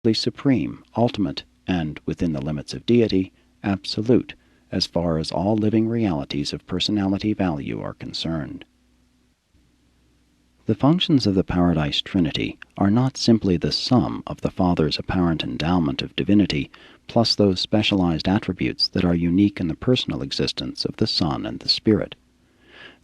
the supreme, ultimate, and, within the limits of deity, absolute, as far as all living realities of personality value are concerned. The functions of the Paradise Trinity are not simply the sum of the Father's apparent endowment of divinity plus those specialized attributes that are unique in the personal existence of the Son and the Spirit.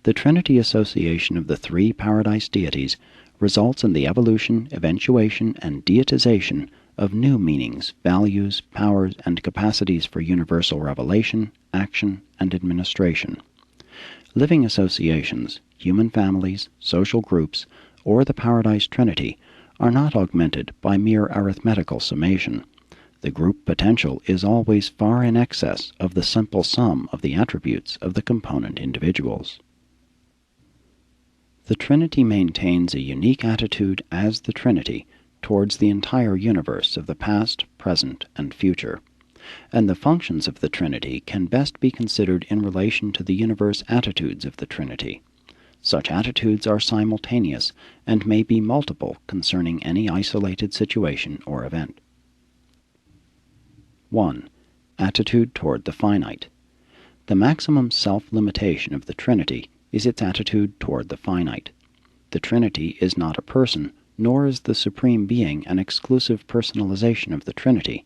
The Trinity association of the three Paradise deities results in the evolution, eventuation, and deitization of new meanings, values, powers, and capacities for universal revelation, action, and administration. Living associations, human families, social groups, or the Paradise Trinity are not augmented by mere arithmetical summation. The group potential is always far in excess of the simple sum of the attributes of the component individuals. The Trinity maintains a unique attitude as the Trinity towards the entire universe of the past, present, and future, and the functions of the Trinity can best be considered in relation to the universe attitudes of the Trinity. Such attitudes are simultaneous and may be multiple concerning any isolated situation or event. 1. Attitude toward the finite. The maximum self-limitation of the Trinity is its attitude toward the finite. The Trinity is not a person, nor is the Supreme Being an exclusive personalization of the Trinity,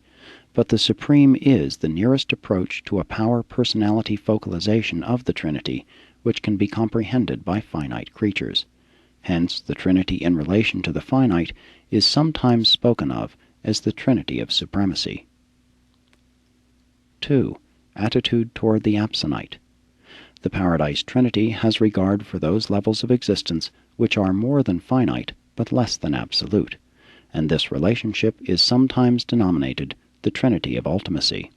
but the Supreme is the nearest approach to a power-personality focalization of the Trinity, which can be comprehended by finite creatures. Hence, the Trinity in relation to the finite is sometimes spoken of as the Trinity of Supremacy. 2. Attitude toward the absonite. The Paradise Trinity has regard for those levels of existence which are more than finite, but less than absolute, and this relationship is sometimes denominated the Trinity of Ultimacy.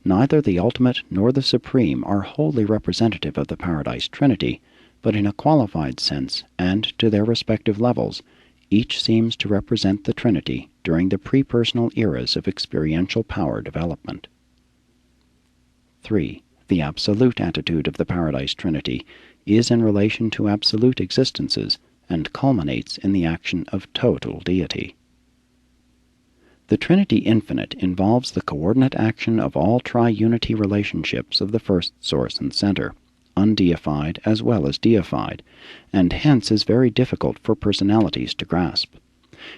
Neither the ultimate nor the supreme are wholly representative of the Paradise Trinity, but in a qualified sense, and to their respective levels, each seems to represent the Trinity during the pre-personal eras of experiential power development. 3. The absolute attitude of the Paradise Trinity is in relation to absolute existences and culminates in the action of total deity. The Trinity Infinite involves the coordinate action of all tri-unity relationships of the first source and center, undeified as well as deified, and hence is very difficult for personalities to grasp.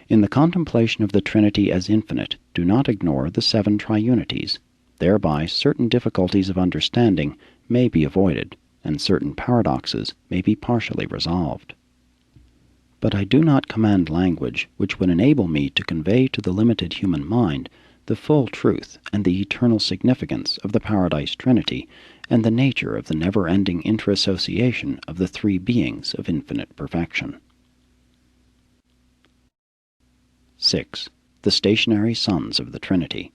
In the contemplation of the Trinity as infinite, do not ignore the 7 triunities. Thereby certain difficulties of understanding may be avoided, and certain paradoxes may be partially resolved. But I do not command language which would enable me to convey to the limited human mind the full truth and the eternal significance of the Paradise Trinity and the nature of the never-ending interassociation of the three beings of infinite perfection. 6. The stationary sons of the Trinity.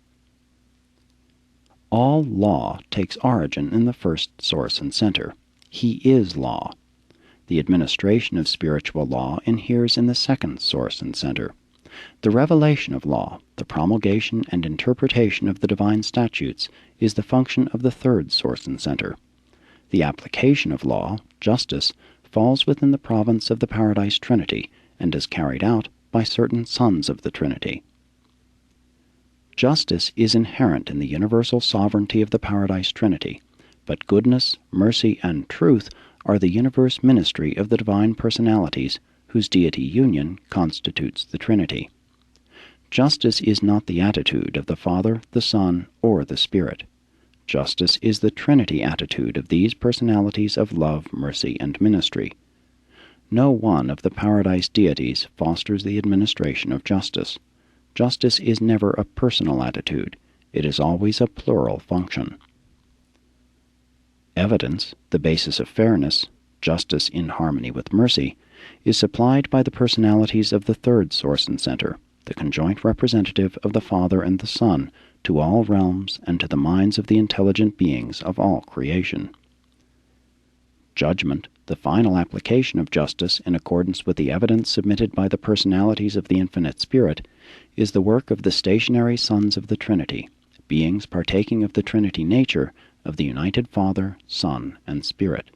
All law takes origin in the first source and center. He is law. The administration of spiritual law inheres in the second source and center. The revelation of law, the promulgation and interpretation of the divine statutes, is the function of the third source and center. The application of law, justice, falls within the province of the Paradise Trinity and is carried out by certain sons of the Trinity. Justice is inherent in the universal sovereignty of the Paradise Trinity, but goodness, mercy, and truth are the universe ministry of the divine personalities whose deity union constitutes the Trinity. Justice is not the attitude of the Father, the Son, or the Spirit. Justice is the Trinity attitude of these personalities of love, mercy, and ministry. No one of the Paradise deities fosters the administration of justice. Justice is never a personal attitude. It is always a plural function. Evidence, the basis of fairness, justice in harmony with mercy, is supplied by the personalities of the third source and center, the conjoint representative of the Father and the Son, to all realms and to the minds of the intelligent beings of all creation. Judgment, the final application of justice in accordance with the evidence submitted by the personalities of the Infinite Spirit, is the work of the stationary sons of the Trinity, beings partaking of the Trinity nature of the united Father, Son, and Spirit.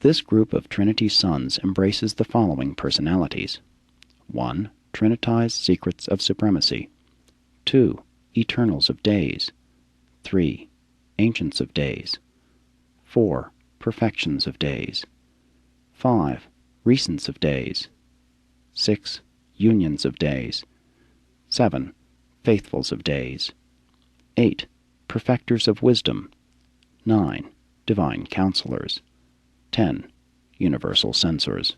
This group of Trinity sons embraces the following personalities. 1. Trinitized secrets of supremacy. 2. Eternals of days. 3. Ancients of days. 4. Perfections of days. 5. Recents of days. 6. Unions of days. 7. Faithfuls of days. 8. Perfecters of wisdom. 9. Divine counselors. 10. Universal censors.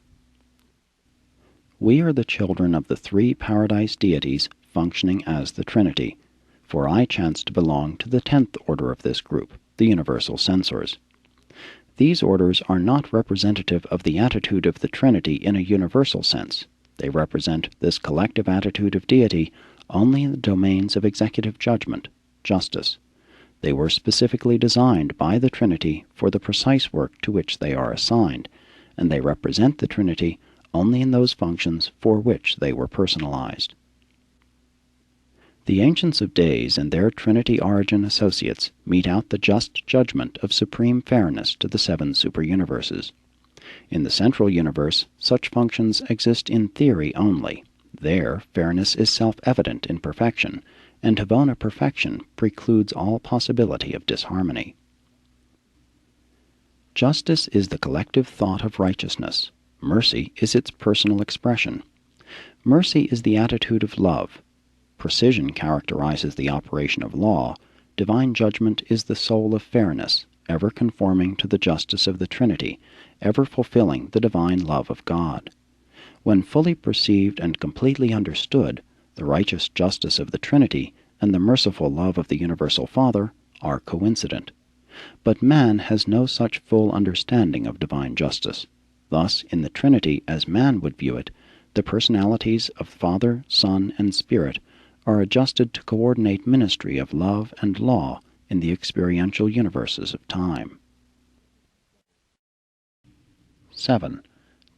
We are the children of the three paradise deities functioning as the Trinity, for I chance to belong to the 10th order of this group, the universal censors. These orders are not representative of the attitude of the Trinity in a universal sense. They represent this collective attitude of deity only in the domains of executive judgment, justice. They were specifically designed by the Trinity for the precise work to which they are assigned, and they represent the Trinity only in those functions for which they were personalized. The Ancients of Days and their Trinity Origin associates mete out the just judgment of supreme fairness to the 7 superuniverses. In the central universe, such functions exist in theory only. There, fairness is self-evident in perfection, and Havona perfection precludes all possibility of disharmony. Justice is the collective thought of righteousness. Mercy is its personal expression. Mercy is the attitude of love. Precision characterizes the operation of law. Divine judgment is the soul of fairness, ever conforming to the justice of the Trinity, ever fulfilling the divine love of God. When fully perceived and completely understood, the righteous justice of the Trinity and the merciful love of the Universal Father are coincident. But man has no such full understanding of divine justice. Thus, in the Trinity, as man would view it, the personalities of Father, Son, and Spirit are adjusted to coordinate ministry of love and law in the experiential universes of time. 7.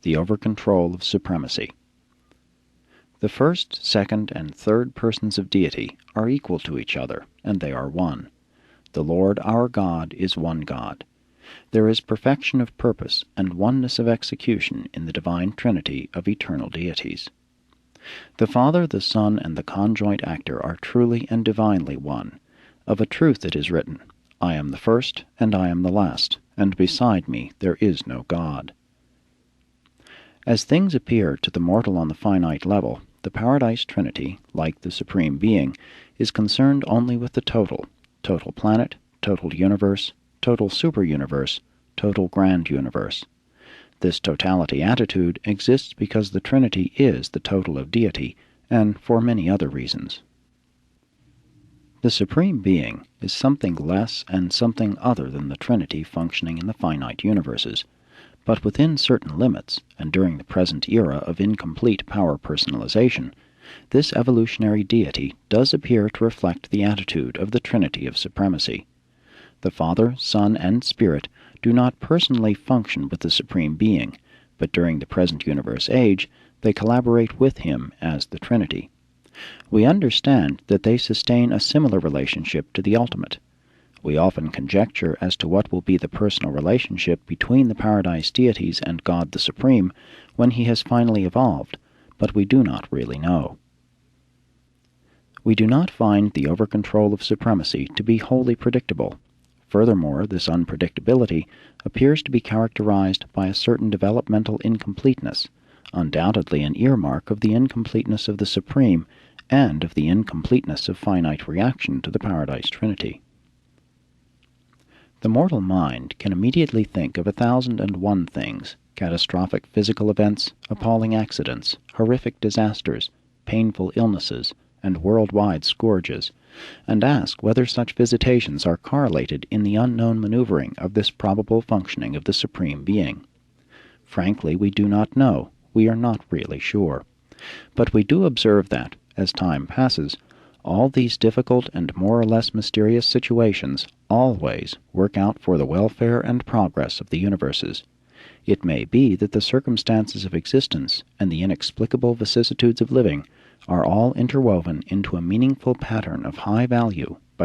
The over-control of supremacy. The first, second, and third persons of deity are equal to each other, and they are one. The Lord our God is one God. There is perfection of purpose and oneness of execution in the divine Trinity of eternal deities. The Father, the Son, and the conjoint actor are truly and divinely one. Of a truth it is written, I am the first, and I am the last, and beside me there is no God. As things appear to the mortal on the finite level, the Paradise Trinity, like the Supreme Being, is concerned only with the total planet, total universe, total superuniverse, total grand universe. This totality attitude exists because the Trinity is the total of deity, and for many other reasons. The Supreme Being is something less and something other than the Trinity functioning in the finite universes, but within certain limits, and during the present era of incomplete power personalization, this evolutionary deity does appear to reflect the attitude of the Trinity of supremacy. The Father, Son, and Spirit do not personally function with the Supreme Being, but during the present universe age, they collaborate with him as the Trinity. We understand that they sustain a similar relationship to the ultimate. We often conjecture as to what will be the personal relationship between the Paradise deities and God the Supreme when he has finally evolved, but we do not really know. We do not find the over-control of supremacy to be wholly predictable. Furthermore, this unpredictability appears to be characterized by a certain developmental incompleteness, undoubtedly an earmark of the incompleteness of the Supreme and of the incompleteness of finite reaction to the Paradise Trinity. The mortal mind can immediately think of 1,001 things: catastrophic physical events, appalling accidents, horrific disasters, painful illnesses, and worldwide scourges, and ask whether such visitations are correlated in the unknown maneuvering of this probable functioning of the Supreme Being. Frankly, we do not know. We are not really sure. But we do observe that, as time passes, all these difficult and more or less mysterious situations always work out for the welfare and progress of the universes. It may be that the circumstances of existence and the inexplicable vicissitudes of living are all interwoven into a meaningful pattern of high value